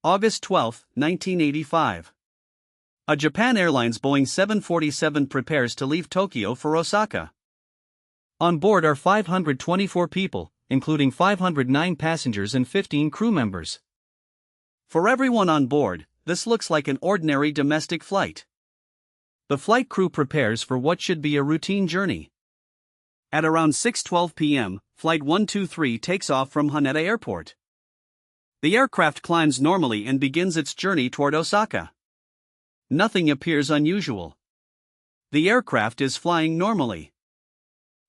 August 12, 1985. A Japan Airlines Boeing 747 prepares to leave Tokyo for Osaka. On board are 524 people, including 509 passengers and 15 crew members. For everyone on board, this looks like an ordinary domestic flight. The flight crew prepares for what should be a routine journey. At around 6:12 p.m., Flight 123 takes off from Haneda Airport. The aircraft climbs normally and begins its journey toward Osaka. Nothing appears unusual. The aircraft is flying normally.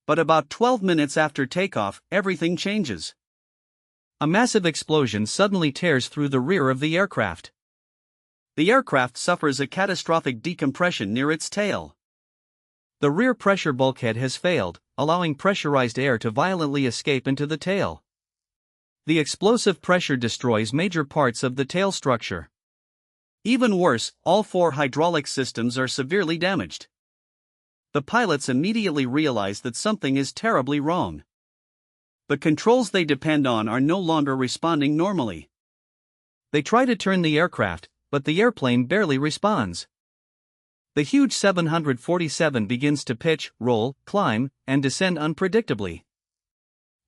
But about 12 minutes after takeoff, everything changes. A massive explosion suddenly tears through the rear of the aircraft. The aircraft suffers a catastrophic decompression near its tail. The rear pressure bulkhead has failed, allowing pressurized air to violently escape into the tail. The explosive pressure destroys major parts of the tail structure. Even worse, all 4 hydraulic systems are severely damaged. The pilots immediately realize that something is terribly wrong. The controls they depend on are no longer responding normally. They try to turn the aircraft, but the airplane barely responds. The huge 747 begins to pitch, roll, climb, and descend unpredictably.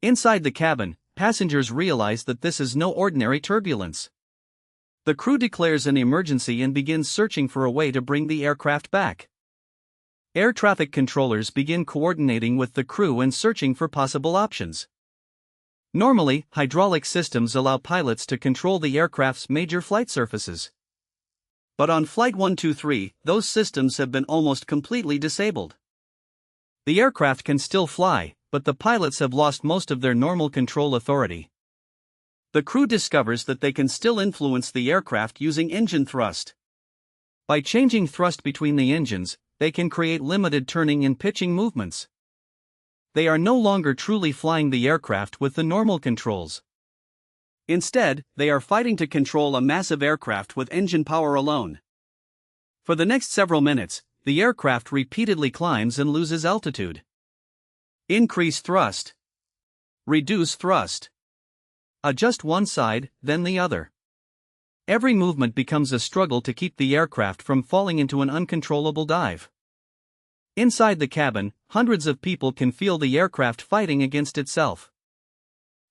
Inside the cabin, passengers realize that this is no ordinary turbulence. The crew declares an emergency and begins searching for a way to bring the aircraft back. Air traffic controllers begin coordinating with the crew and searching for possible options. Normally, hydraulic systems allow pilots to control the aircraft's major flight surfaces. But on Flight 123, those systems have been almost completely disabled. The aircraft can still fly, but the pilots have lost most of their normal control authority. The crew discovers that they can still influence the aircraft using engine thrust. By changing thrust between the engines, they can create limited turning and pitching movements. They are no longer truly flying the aircraft with the normal controls. Instead, they are fighting to control a massive aircraft with engine power alone. For the next several minutes, the aircraft repeatedly climbs and loses altitude. Increase thrust. Reduce thrust. Adjust one side, then the other. Every movement becomes a struggle to keep the aircraft from falling into an uncontrollable dive. Inside the cabin, hundreds of people can feel the aircraft fighting against itself.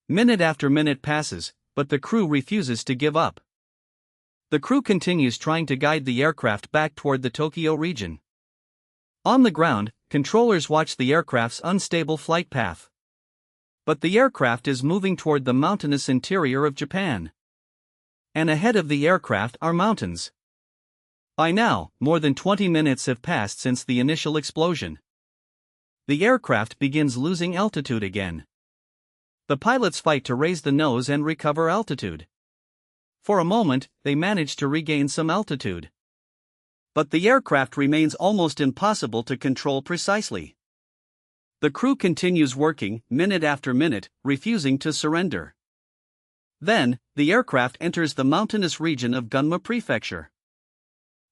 Minute after minute passes, but the crew refuses to give up. The crew continues trying to guide the aircraft back toward the Tokyo region. On the ground, controllers watch the aircraft's unstable flight path. But the aircraft is moving toward the mountainous interior of Japan. And ahead of the aircraft are mountains. By now, more than 20 minutes have passed since the initial explosion. The aircraft begins losing altitude again. The pilots fight to raise the nose and recover altitude. For a moment, they manage to regain some altitude. But the aircraft remains almost impossible to control precisely. The crew continues working, minute after minute, refusing to surrender. Then, the aircraft enters the mountainous region of Gunma Prefecture.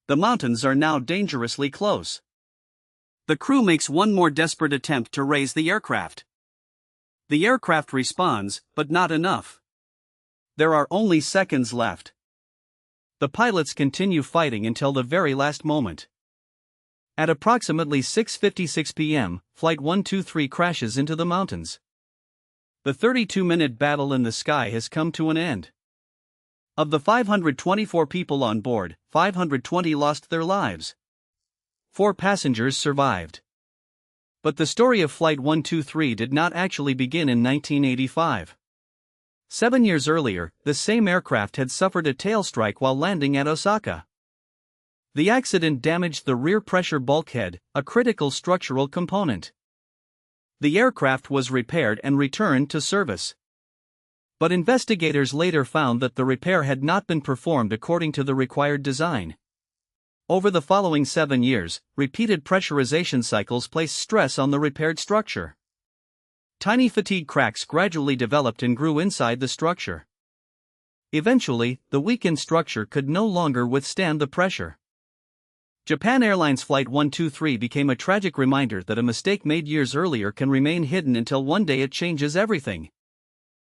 The mountains are now dangerously close. The crew makes one more desperate attempt to raise the aircraft. The aircraft responds, but not enough. There are only seconds left. The pilots continue fighting until the very last moment. At approximately 6:56 p.m., Flight 123 crashes into the mountains. The 32-minute battle in the sky has come to an end. Of the 524 people on board, 520 lost their lives. 4 passengers survived. But the story of Flight 123 did not actually begin in 1985. 7 years earlier, the same aircraft had suffered a tail strike while landing at Osaka. The accident damaged the rear pressure bulkhead, a critical structural component. The aircraft was repaired and returned to service. But investigators later found that the repair had not been performed according to the required design. Over the following 7 years, repeated pressurization cycles placed stress on the repaired structure. Tiny fatigue cracks gradually developed and grew inside the structure. Eventually, the weakened structure could no longer withstand the pressure. Japan Airlines Flight 123 became a tragic reminder that a mistake made years earlier can remain hidden until one day it changes everything.